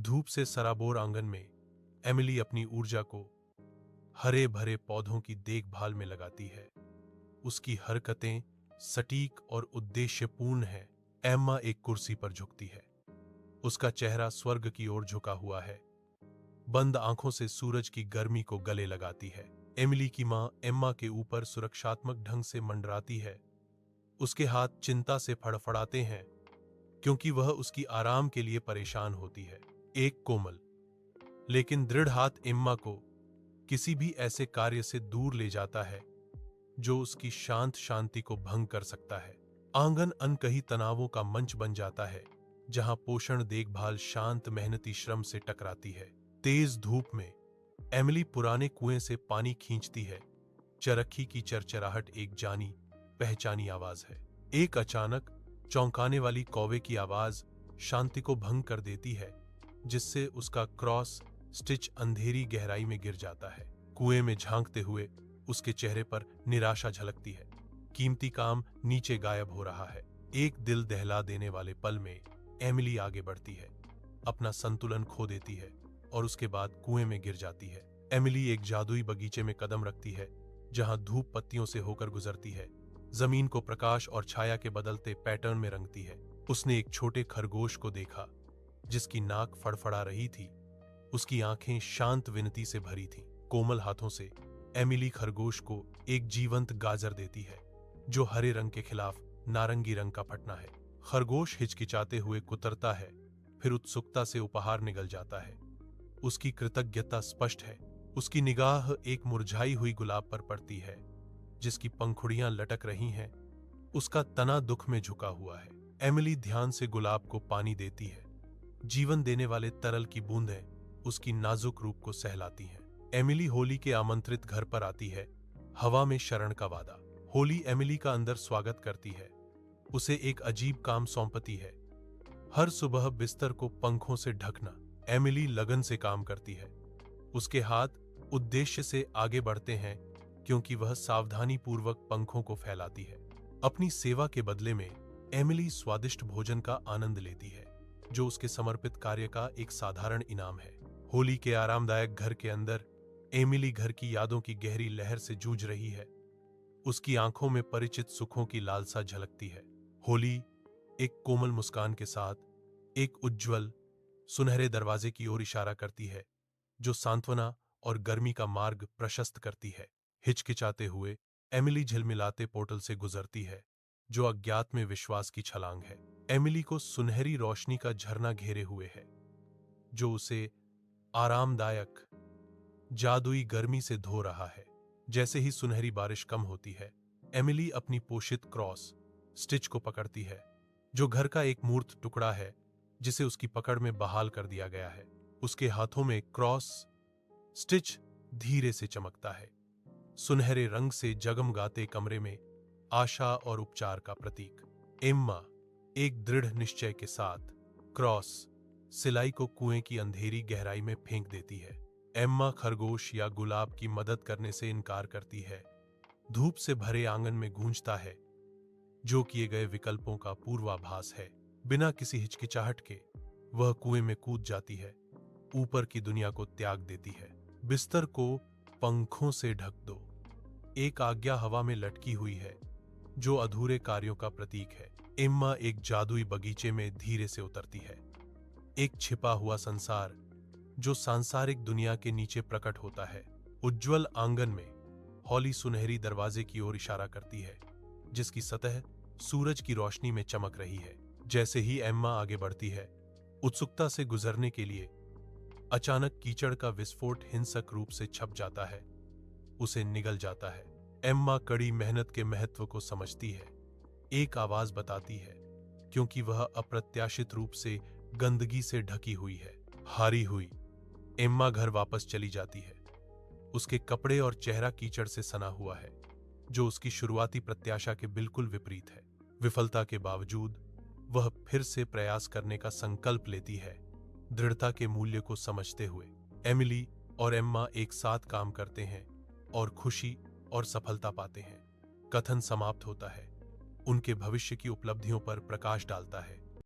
धूप से सराबोर आंगन में एमिली अपनी ऊर्जा को हरे भरे पौधों की देखभाल में लगाती है। उसकी हरकतें सटीक और उद्देश्यपूर्ण हैं। एम्मा एक कुर्सी पर झुकती है। उसका चेहरा स्वर्ग की ओर झुका हुआ है। बंद आंखों से सूरज की गर्मी को गले लगाती है। एमिली की मां एम्मा के ऊपर सुरक्षात्मक ढंग से मंडराती है। उसके हाथ चिंता से फड़फड़ाते हैं क्योंकि वह उसकी आराम के लिए परेशान होती है। एक कोमल लेकिन दृढ़ हाथ एम्मा को किसी भी ऐसे कार्य से दूर ले जाता है जो उसकी शांत शांति को भंग कर सकता है। आंगन अनकही तनावों का मंच बन जाता है जहां पोषण देखभाल शांत मेहनती श्रम से टकराती है। तेज धूप में एमिली पुराने कुएं से पानी खींचती है। चरखी की चरचराहट एक जानी पहचानी आवाज है। एक अचानक चौंकाने वाली कौवे की आवाज शांति को भंग कर देती है, जिससे उसका क्रॉस स्टिच अंधेरी गहराई में गिर जाता है। कुएं में झांकते हुए उसके चेहरे पर निराशा झलकती है। कीमती काम नीचे गायब हो रहा है। एक दिल दहला देने वाले पल में एमिली आगे बढ़ती है, अपना संतुलन खो देती है और उसके बाद कुएं में गिर जाती है। एमिली एक जादुई बगीचे में कदम रखती है जहां धूप पत्तियों से होकर गुजरती है, जमीन को प्रकाश और छाया के बदलते पैटर्न में रंगती है। उसने एक छोटे खरगोश को देखा जिसकी नाक फड़फड़ा रही थी। उसकी आंखें शांत विनती से भरी थीं। कोमल हाथों से एमिली खरगोश को एक जीवंत गाजर देती है जो हरे रंग के खिलाफ नारंगी रंग का फटना है। खरगोश हिचकिचाते हुए कुतरता है, फिर उत्सुकता से उपहार निगल जाता है। उसकी कृतज्ञता स्पष्ट है। उसकी निगाह एक मुरझाई हुई गुलाब पर पड़ती है जिसकी पंखुड़ियां लटक रही हैं। उसका तना दुख में झुका हुआ है। एमिली ध्यान से गुलाब को पानी देती है। जीवन देने वाले तरल की बूंदें उसकी नाजुक रूप को सहलाती हैं। एमिली होली के आमंत्रित घर पर आती है, हवा में शरण का वादा। होली एमिली का अंदर स्वागत करती है, उसे एक अजीब काम सौंपती है। हर सुबह बिस्तर को पंखों से ढकना। एमिली लगन से काम करती है। उसके हाथ उद्देश्य से आगे बढ़ते हैं क्योंकि वह सावधानी पूर्वक पंखों को फैलाती है। अपनी सेवा के बदले में एमिली स्वादिष्ट भोजन का आनंद लेती है जो उसके समर्पित कार्य का एक साधारण इनाम है। होली के आरामदायक घर के अंदर एमिली घर की यादों की गहरी लहर से जूझ रही है। उसकी आंखों में परिचित सुखों की लालसा झलकती है। होली एक कोमल मुस्कान के साथ एक उज्जवल सुनहरे दरवाजे की ओर इशारा करती है जो सांत्वना और गर्मी का मार्ग प्रशस्त करती है। हिचकिचाते हुए एमिली झिलमिलाते पोर्टल से गुजरती है जो अज्ञात में विश्वास की छलांग है। एमिली को सुनहरी रोशनी का झरना घेरे हुए है जो उसे आरामदायक जादुई गर्मी से धो रहा है। जैसे ही सुनहरी बारिश कम होती है, एमिली अपनी पोषित क्रॉस स्टिच को पकड़ती है जो घर का एक मूर्त टुकड़ा है जिसे उसकी पकड़ में बहाल कर दिया गया है। उसके हाथों में क्रॉस स्टिच धीरे से चमकता है, सुनहरे रंग से जगमगाते कमरे में आशा और उपचार का प्रतीक। एम्मा एक दृढ़ निश्चय के साथ क्रॉस सिलाई को कुएं की अंधेरी गहराई में फेंक देती है। एम्मा खरगोश या गुलाब की मदद करने से इनकार करती है। धूप से भरे आंगन में गूंजता है जो किए गए विकल्पों का पूर्वाभास है। बिना किसी हिचकिचाहट के वह कुएं में कूद जाती है, ऊपर की दुनिया को त्याग देती है। बिस्तर को पंखों से ढक दो। एक आज्ञा हवा में लटकी हुई है जो अधूरे कार्यों का प्रतीक है। एम्मा एक जादुई बगीचे में धीरे से उतरती है। एक छिपा हुआ संसार जो सांसारिक दुनिया के नीचे प्रकट होता है। उज्जवल आंगन में हॉली सुनहरी दरवाजे की ओर इशारा करती है जिसकी सतह सूरज की रोशनी में चमक रही है। जैसे ही एम्मा आगे बढ़ती है उत्सुकता से गुजरने के लिए, अचानक कीचड़ का विस्फोट हिंसक रूप से छप जाता है, उसे निगल जाता है। एम्मा कड़ी मेहनत के महत्व को समझती है। एक आवाज बताती है क्योंकि वह अप्रत्याशित रूप से गंदगी से ढकी हुई है। हारी हुई एम्मा घर वापस चली जाती है। उसके कपड़े और चेहरा कीचड़ से सना हुआ है जो उसकी शुरुआती प्रत्याशा के बिल्कुल विपरीत है। विफलता के बावजूद वह फिर से प्रयास करने का संकल्प लेती है, दृढ़ता के मूल्य को समझते हुए। एमिली और एम्मा एक साथ काम करते हैं और खुशी और सफलता पाते हैं। कथन समाप्त होता है, उनके भविष्य की उपलब्धियों पर प्रकाश डालता है।